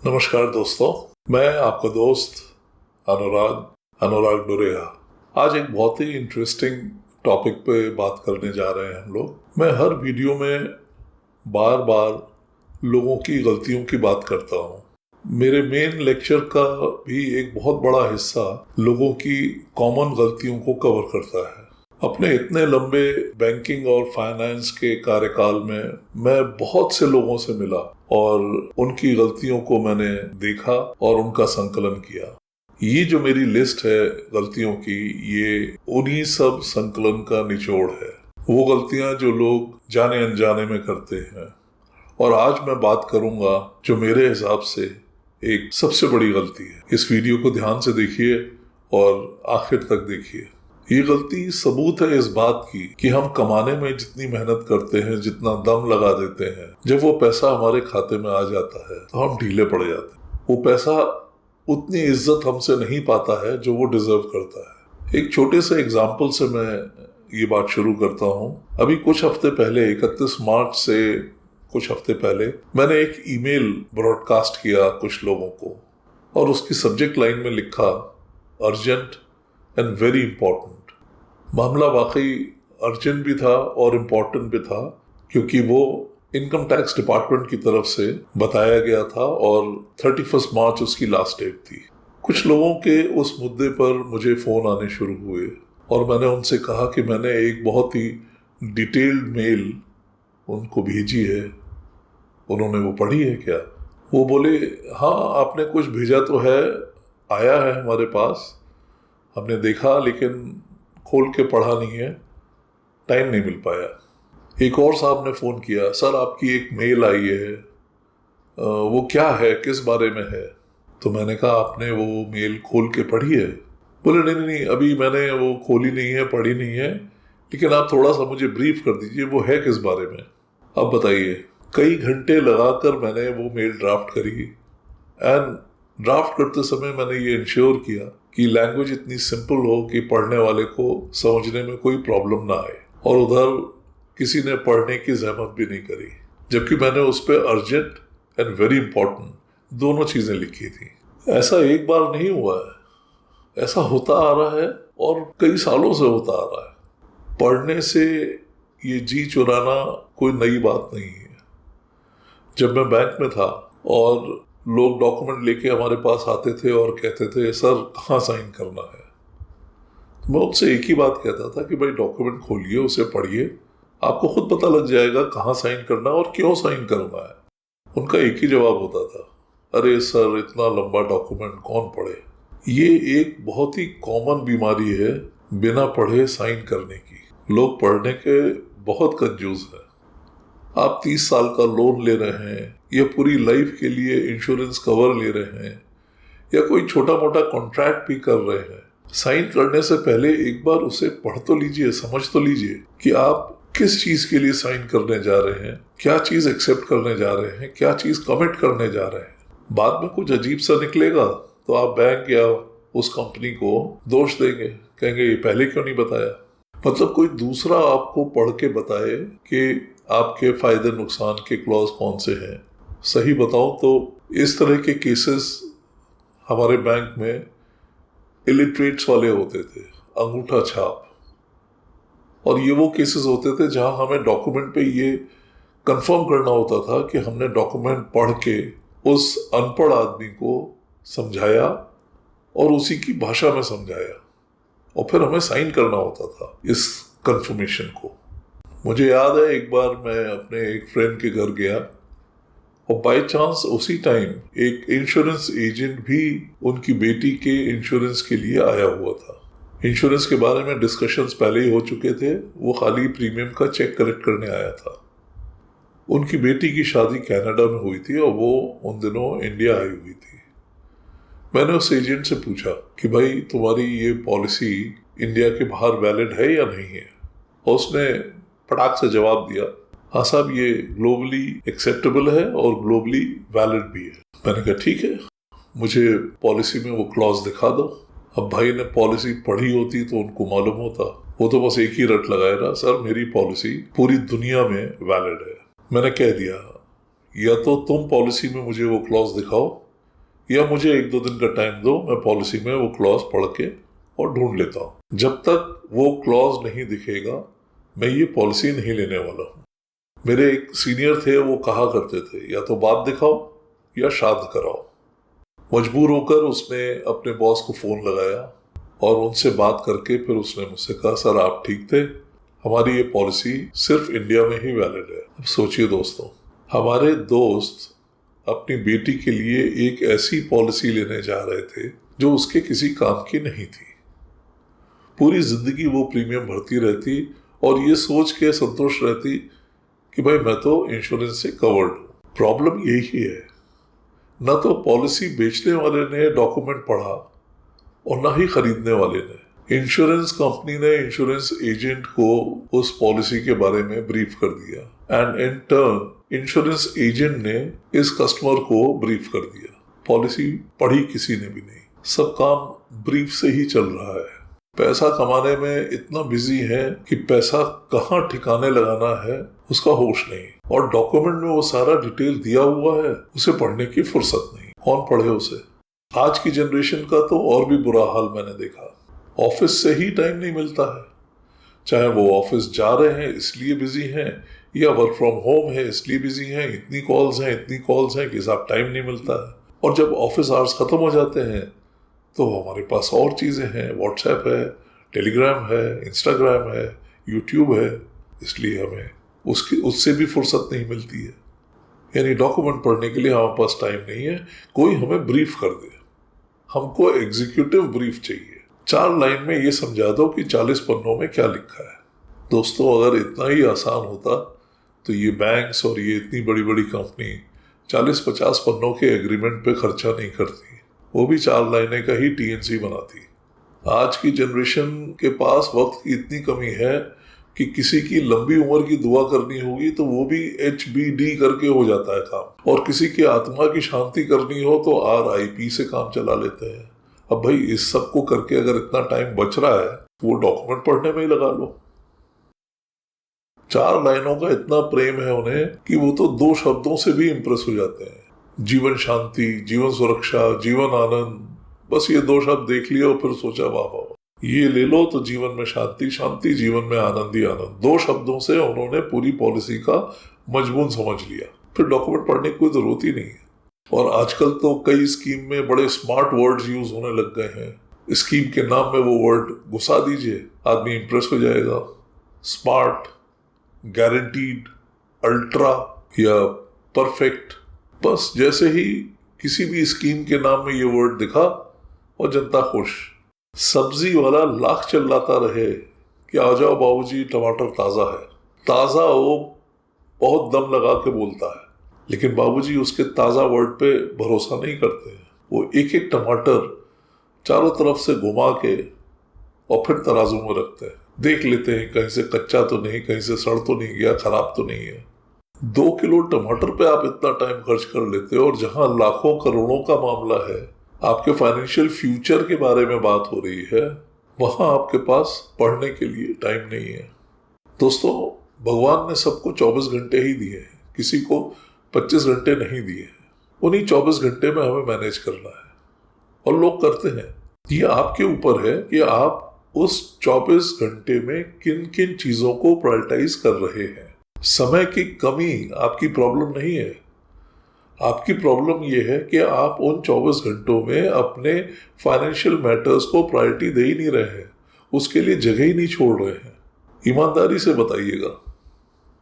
नमस्कार दोस्तों, मैं आपका दोस्त अनुराग डोरेहा। आज एक बहुत ही इंटरेस्टिंग टॉपिक पे बात करने जा रहे हैं हम लोग। मैं हर वीडियो में बार बार लोगों की गलतियों की बात करता हूँ। मेरे मेन लेक्चर का भी एक बहुत बड़ा हिस्सा लोगों की कॉमन गलतियों को कवर करता है। अपने इतने लंबे बैंकिंग और फाइनेंस के कार्यकाल में मैं बहुत से लोगों से मिला और उनकी गलतियों को मैंने देखा और उनका संकलन किया। ये जो मेरी लिस्ट है गलतियों की, ये उन्हीं सब संकलन का निचोड़ है। वो गलतियां जो लोग जाने अनजाने में करते हैं। और आज मैं बात करूंगा जो मेरे हिसाब से एक सबसे बड़ी गलती है। इस वीडियो को ध्यान से देखिए और आखिर तक देखिए। ये गलती सबूत है इस बात की कि हम कमाने में जितनी मेहनत करते हैं, जितना दम लगा देते हैं, जब वो पैसा हमारे खाते में आ जाता है तो हम ढीले पड़ जाते हैं। वो पैसा उतनी इज्जत हमसे नहीं पाता है जो वो डिजर्व करता है। एक छोटे से एग्जाम्पल से मैं ये बात शुरू करता हूँ। अभी कुछ हफ्ते पहले 31 मार्च से कुछ हफ्ते पहले मैंने एक ईमेल ब्रॉडकास्ट किया कुछ लोगों को और उसकी सब्जेक्ट लाइन में लिखा अर्जेंट एंड वेरी इम्पोर्टेंट। मामला वाकई अर्जेंट भी था और इम्पोर्टेंट भी था क्योंकि वो इनकम टैक्स डिपार्टमेंट की तरफ से बताया गया था और 31 मार्च उसकी लास्ट डेट थी। कुछ लोगों के उस मुद्दे पर मुझे फ़ोन आने शुरू हुए और मैंने उनसे कहा कि मैंने एक बहुत ही डिटेल्ड मेल उनको भेजी है, उन्होंने वो पढ़ी है क्या? वो बोले हाँ, आपने कुछ भेजा तो है, आया है हमारे पास, हमने देखा लेकिन खोल के पढ़ा नहीं है, टाइम नहीं मिल पाया। एक और साहब ने फ़ोन किया, सर आपकी एक मेल आई है, वो क्या है, किस बारे में है? तो मैंने कहा आपने वो मेल खोल के पढ़ी है? बोले नहीं नहीं, अभी मैंने वो खोली नहीं है, पढ़ी नहीं है, लेकिन आप थोड़ा सा मुझे ब्रीफ कर दीजिए, वो है किस बारे में? अब बताइए। कई घंटे लगाकर मैंने वो मेल ड्राफ्ट करी एंड ड्राफ्ट करते समय मैंने ये इंश्योर किया कि लैंग्वेज इतनी सिंपल हो कि पढ़ने वाले को समझने में कोई प्रॉब्लम ना आए, और उधर किसी ने पढ़ने की जहमत भी नहीं करी, जबकि मैंने उस पर अर्जेंट एंड वेरी इंपॉर्टेंट दोनों चीज़ें लिखी थी। ऐसा एक बार नहीं हुआ है, ऐसा होता आ रहा है और कई सालों से होता आ रहा है। पढ़ने से ये जी चुराना कोई नई बात नहीं है। जब मैं बैंक में था और लोग डॉक्यूमेंट लेके हमारे पास आते थे और कहते थे सर कहाँ साइन करना है, तो मैं उनसे एक ही बात कहता था कि भाई डॉक्यूमेंट खोलिए, उसे पढ़िए, आपको खुद पता लग जाएगा कहाँ साइन करना है और क्यों साइन करना है। उनका एक ही जवाब होता था, अरे सर इतना लंबा डॉक्यूमेंट कौन पढ़े। ये एक बहुत ही कॉमन बीमारी है बिना पढ़े साइन करने की। लोग पढ़ने के बहुत कंजूस हैं। आप 30 साल का लोन ले रहे हैं या पूरी लाइफ के लिए इंश्योरेंस कवर ले रहे हैं या कोई छोटा मोटा कॉन्ट्रैक्ट भी कर रहे हैं, साइन करने से पहले एक बार उसे पढ़ तो लीजिए, समझ तो लीजिए कि आप किस चीज़ के लिए साइन करने जा रहे हैं, क्या चीज़ एक्सेप्ट करने जा रहे हैं, क्या चीज़ कमिट करने जा रहे हैं। बाद में कुछ अजीब सा निकलेगा तो आप बैंक या उस कंपनी को दोष देंगे, कहेंगे ये पहले क्यों नहीं बताया। मतलब कोई दूसरा आपको पढ़ के बताए कि आपके फ़ायदे नुकसान के क्लॉज कौन से हैं। सही बताऊं तो इस तरह के केसेस हमारे बैंक में इलिटरेट्स वाले होते थे, अंगूठा छाप, और ये वो केसेस होते थे जहां हमें डॉक्यूमेंट पे ये कंफर्म करना होता था कि हमने डॉक्यूमेंट पढ़ के उस अनपढ़ आदमी को समझाया और उसी की भाषा में समझाया, और फिर हमें साइन करना होता था इस कंफर्मेशन को। मुझे याद है एक बार मैं अपने एक फ्रेंड के घर गया और बाय चांस उसी टाइम एक इंश्योरेंस एजेंट भी उनकी बेटी के इंश्योरेंस के लिए आया हुआ था। इंश्योरेंस के बारे में डिस्कशंस पहले ही हो चुके थे, वो खाली प्रीमियम का चेक कलेक्ट करने आया था। उनकी बेटी की शादी कनाडा में हुई थी और वो उन दिनों इंडिया आई हुई थी। मैंने उस एजेंट से पूछा कि भाई तुम्हारी ये पॉलिसी इंडिया के बाहर वैलिड है या नहीं है, और उसने फटाक से जवाब दिया, हाँ साहब ये ग्लोबली एक्सेप्टेबल है और ग्लोबली वैलिड भी है। मैंने कहा ठीक है, मुझे पॉलिसी में वो क्लॉज दिखा दो। अब भाई ने पॉलिसी पढ़ी होती तो उनको मालूम होता, वो तो बस एक ही रट लगाए ना, सर मेरी पॉलिसी पूरी दुनिया में वैलिड है। मैंने कह दिया या तो तुम पॉलिसी में मुझे वो क्लॉज दिखाओ या मुझे 1-2 दिन का टाइम दो, मैं पॉलिसी में वो क्लॉज पढ़ के और ढूंढ लेता हूँ। जब तक वो क्लॉज नहीं दिखेगा मैं ये पॉलिसी नहीं लेने वाला हूँ। मेरे एक सीनियर थे, वो कहा करते थे या तो बात दिखाओ या श्राद्ध कराओ। मजबूर होकर उसने अपने बॉस को फ़ोन लगाया और उनसे बात करके फिर उसने मुझसे कहा, सर आप ठीक थे, हमारी ये पॉलिसी सिर्फ इंडिया में ही वैलिड है। अब सोचिए दोस्तों, हमारे दोस्त अपनी बेटी के लिए एक ऐसी पॉलिसी लेने जा रहे थे जो उसके किसी काम की नहीं थी। पूरी जिंदगी वो प्रीमियम भरती रहती और ये सोच के संतुष्ट रहती कि भाई मैं तो इंश्योरेंस से कवर्ड हूँ। प्रॉब्लम यही है, ना तो पॉलिसी बेचने वाले ने डॉक्यूमेंट पढ़ा और ना ही खरीदने वाले ने। इंश्योरेंस कंपनी ने इंश्योरेंस एजेंट को उस पॉलिसी के बारे में ब्रीफ कर दिया and in turn insurance agent ने इस कस्टमर को ब्रीफ कर दिया। पॉलिसी पढ़ी किसी ने भी नहीं, सब काम ब्रीफ से ही चल रहा है। पैसा कमाने में इतना बिजी है कि पैसा कहाँ ठिकाने लगाना है उसका होश नहीं, और डॉक्यूमेंट में वो सारा डिटेल दिया हुआ है, उसे पढ़ने की फुर्सत नहीं। कौन पढ़े उसे? आज की जनरेशन का तो और भी बुरा हाल मैंने देखा। ऑफिस से ही टाइम नहीं मिलता है, चाहे वो ऑफिस जा रहे हैं इसलिए बिजी हैं या वर्क फ्रॉम होम है इसलिए बिजी हैं। इतनी कॉल्स हैं कि साहब टाइम नहीं मिलता है। और जब ऑफिस आवर्स खत्म हो जाते हैं तो हमारे पास और चीज़ें हैं, व्हाट्सएप है, टेलीग्राम है, इंस्टाग्राम है, यूट्यूब है, इसलिए हमें उससे भी फुर्सत नहीं मिलती है। यानी डॉक्यूमेंट पढ़ने के लिए हमारे पास टाइम नहीं है। कोई हमें ब्रीफ कर दे, हमको एग्जीक्यूटिव ब्रीफ चाहिए। 4 लाइन में ये समझा दो कि 40 पन्नों में क्या लिखा है। दोस्तों, अगर इतना ही आसान होता तो ये बैंक्स और ये इतनी बड़ी बड़ी कंपनी 40-50 पन्नों के एग्रीमेंट पे खर्चा नहीं करती, वो भी 4 लाइनें का ही टीएनसी बनाती। आज की जनरेशन के पास वक्त की इतनी कमी है कि किसी की लंबी उम्र की दुआ करनी होगी तो वो भी HBD करके हो जाता है काम, और किसी की आत्मा की शांति करनी हो तो RIP से काम चला लेते हैं। अब भाई इस सब को करके अगर इतना टाइम बच रहा है तो वो डॉक्यूमेंट पढ़ने में ही लगा लो। 4 लाइनों का इतना प्रेम है उन्हें कि वो तो 2 शब्दों से भी इंप्रेस हो जाते हैं। जीवन शांति, जीवन सुरक्षा, जीवन आनंद, बस ये 2 शब्द देख लिया और फिर सोचा वाह वाह, ये ले लो तो जीवन में शांति शांति, जीवन में आनंद ही आनंद। 2 शब्दों से उन्होंने पूरी पॉलिसी का मजमून समझ लिया, फिर डॉक्यूमेंट पढ़ने की कोई जरूरत ही नहीं है। और आजकल तो कई स्कीम में बड़े स्मार्ट वर्ड्स यूज होने लग गए हैं। स्कीम के नाम में वो वर्ड घुसा दीजिए, आदमी इंप्रेस हो जाएगा। स्मार्ट, गारंटीड, अल्ट्रा या परफेक्ट, बस जैसे ही किसी भी स्कीम के नाम में ये वर्ड दिखा और जनता खुश। सब्जी वाला लाख चिल्लाता रहे कि आ जाओ बाबूजी टमाटर ताज़ा है। ताज़ा वो बहुत दम लगा के बोलता है, लेकिन बाबूजी उसके ताज़ा वर्ड पे भरोसा नहीं करते हैं। वो एक एक टमाटर चारों तरफ से घुमा के और फिर तराजू में रखते हैं, देख लेते हैं कहीं से कच्चा तो नहीं, कहीं से सड़ तो नहीं गया, खराब तो नहीं है। 2 किलो टमाटर पे आप इतना टाइम खर्च कर लेते हो, और जहां लाखों करोड़ों का मामला है, आपके फाइनेंशियल फ्यूचर के बारे में बात हो रही है, वहां आपके पास पढ़ने के लिए टाइम नहीं है। दोस्तों, भगवान ने सबको 24 घंटे ही दिए हैं, किसी को 25 घंटे नहीं दिए हैं। उन्हीं 24 घंटे में हमें मैनेज करना है, और लोग करते हैं। ये आपके ऊपर है कि आप उस 24 घंटे में किन किन चीजों को प्रायोरिटाइज कर रहे हैं। समय की कमी आपकी प्रॉब्लम नहीं है। आपकी प्रॉब्लम यह है कि आप उन 24 घंटों में अपने फाइनेंशियल मैटर्स को प्रायोरिटी दे ही नहीं रहे हैं, उसके लिए जगह ही नहीं छोड़ रहे हैं। ईमानदारी से बताइएगा,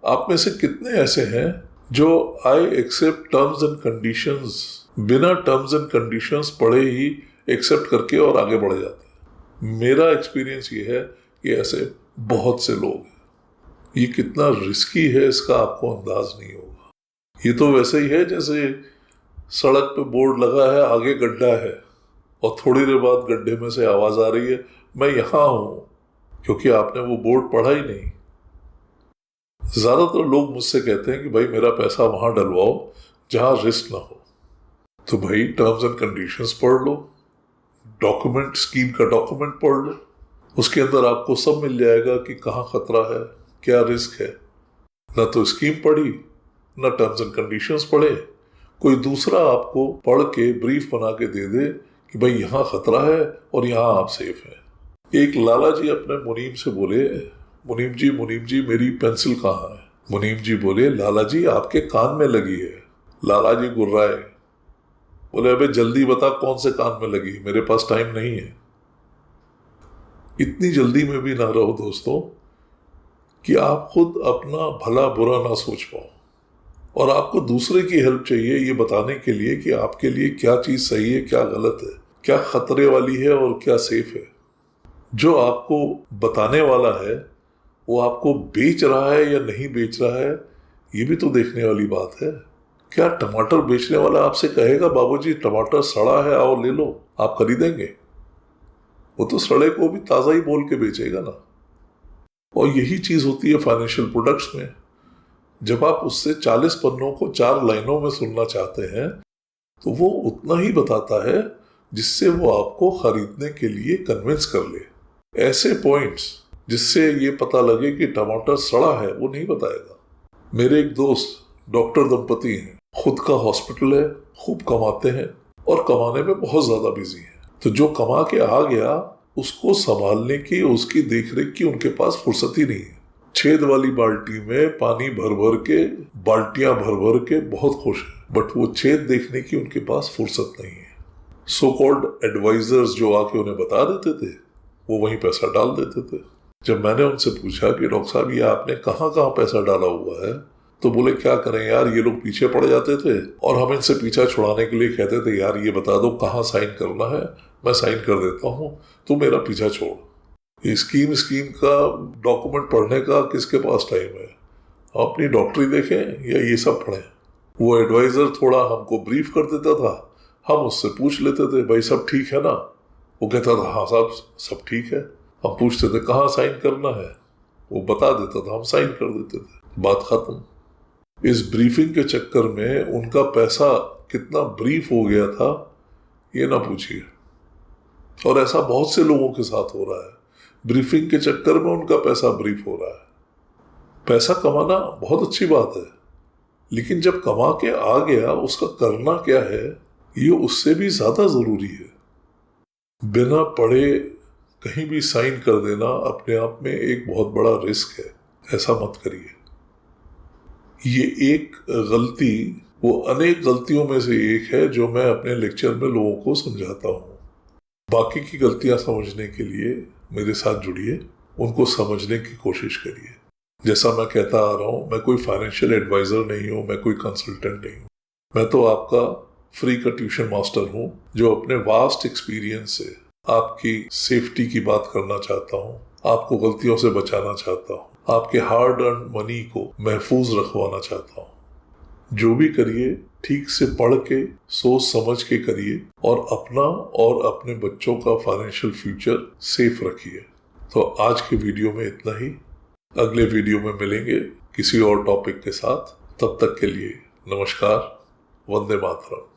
आप में से कितने ऐसे हैं जो I accept terms and conditions, बिना टर्म्स एंड कंडीशंस पढ़े ही एक्सेप्ट करके और आगे बढ़ जाते हैं? मेरा एक्सपीरियंस ये है कि ऐसे बहुत से लोग हैं। ये कितना रिस्की है इसका आपको अंदाज नहीं होगा। ये तो वैसे ही है जैसे सड़क पे बोर्ड लगा है, आगे गड्ढा है, और थोड़ी देर बाद गड्ढे में से आवाज आ रही है मैं यहां हूं, क्योंकि आपने वो बोर्ड पढ़ा ही नहीं। ज्यादातर लोग मुझसे कहते हैं कि भाई मेरा पैसा वहां डलवाओ जहां रिस्क ना हो। तो भाई टर्म्स एंड कंडीशंस पढ़ लो, डॉक्यूमेंट, स्कीम का डॉक्यूमेंट पढ़ लो, उसके अंदर आपको सब मिल जाएगा कि कहाँ खतरा है, क्या रिस्क है। ना तो स्कीम पढ़ी, ना टर्म्स एंड कंडीशंस पढ़े, कोई दूसरा आपको पढ़ के ब्रीफ बना के दे दे कि भाई यहाँ खतरा है और यहाँ आप सेफ हैं। एक लाला जी अपने मुनीम से बोले, मुनीम जी मेरी पेंसिल कहाँ है? मुनीम जी बोले, लाला जी आपके कान में लगी है। लाला जी गुर्राए, बोले अबे जल्दी बता कौन से कान में लगी, मेरे पास टाइम नहीं है। इतनी जल्दी में भी ना रहो दोस्तों कि आप खुद अपना भला बुरा ना सोच पाओ और आपको दूसरे की हेल्प चाहिए ये बताने के लिए कि आपके लिए क्या चीज सही है, क्या गलत है, क्या खतरे वाली है और क्या सेफ है। जो आपको बताने वाला है वो आपको बेच रहा है या नहीं बेच रहा है, ये भी तो देखने वाली बात है। क्या टमाटर बेचने वाला आपसे कहेगा बाबूजी टमाटर सड़ा है आओ ले लो, आप खरीदेंगे? वो तो सड़े को भी ताजा ही बोल के बेचेगा ना। और यही चीज होती है फाइनेंशियल प्रोडक्ट्स में। जब आप उससे 40 पन्नों को 4 लाइनों में सुनना चाहते हैं तो वो उतना ही बताता है जिससे वो आपको खरीदने के लिए कन्विंस कर ले। ऐसे पॉइंट्स जिससे ये पता लगे कि टमाटर सड़ा है वो नहीं बताएगा। मेरे एक दोस्त डॉक्टर दंपति हैं, खुद का हॉस्पिटल है, खूब कमाते हैं और कमाने में बहुत ज्यादा बिजी हैं। तो जो कमा के आ गया उसको संभालने की, उसकी देखरेख की उनके पास फुर्सत ही नहीं है। छेद वाली बाल्टी में पानी भर भर के, बाल्टियां भर भर के बहुत खुश है, बट वो छेद देखने की उनके पास फुर्सत नहीं है। सो कॉल्ड एडवाइजर्स जो आके उन्हें बता देते थे वो वहीं पैसा डाल देते थे। जब मैंने उनसे पूछा कि डॉक्टर साहब ये आपने कहाँ कहाँ पैसा डाला हुआ है, तो बोले क्या करें यार, ये लोग पीछे पड़ जाते थे और हम इनसे पीछा छुड़ाने के लिए कहते थे यार ये बता दो कहाँ साइन करना है, मैं साइन कर देता हूँ, तू मेरा पीछा छोड़। ये स्कीम का डॉक्यूमेंट पढ़ने का किसके पास टाइम है? हम अपनी डॉक्टरी देखें या ये सब पढ़ें? वो एडवाइजर थोड़ा हमको ब्रीफ कर देता था, हम उससे पूछ लेते थे भाई सब ठीक है ना? वो कहता था हाँ साहब सब ठीक है। हम पूछते थे कहाँ साइन करना है, वो बता देता था, हम साइन कर देते थे, बात खत्म। इस ब्रीफिंग के चक्कर में उनका पैसा कितना ब्रीफ हो गया था ये ना पूछिए। और ऐसा बहुत से लोगों के साथ हो रहा है, ब्रीफिंग के चक्कर में उनका पैसा ब्रीफ हो रहा है। पैसा कमाना बहुत अच्छी बात है, लेकिन जब कमा के आ गया उसका करना क्या है ये उससे भी ज्यादा जरूरी है। बिना पढ़े कहीं भी साइन कर देना अपने आप में एक बहुत बड़ा रिस्क है, ऐसा मत करिए। ये एक गलती वो अनेक गलतियों में से एक है जो मैं अपने लेक्चर में लोगों को समझाता हूँ। बाकी की गलतियां समझने के लिए मेरे साथ जुड़िए, उनको समझने की कोशिश करिए। जैसा मैं कहता आ रहा हूँ, मैं कोई फाइनेंशियल एडवाइजर नहीं हूँ, मैं कोई कंसल्टेंट नहीं हूँ, मैं तो आपका फ्री का ट्यूशन मास्टर हूँ जो अपने वास्ट एक्सपीरियंस से आपकी सेफ्टी की बात करना चाहता हूँ, आपको गलतियों से बचाना चाहता हूँ, आपके हार्ड अर्न मनी को महफूज रखवाना चाहता हूँ। जो भी करिए ठीक से पढ़ के सोच समझ के करिए और अपना और अपने बच्चों का फाइनेंशियल फ्यूचर सेफ रखिए। तो आज के वीडियो में इतना ही, अगले वीडियो में मिलेंगे किसी और टॉपिक के साथ। तब तक के लिए नमस्कार, वंदे मातरम।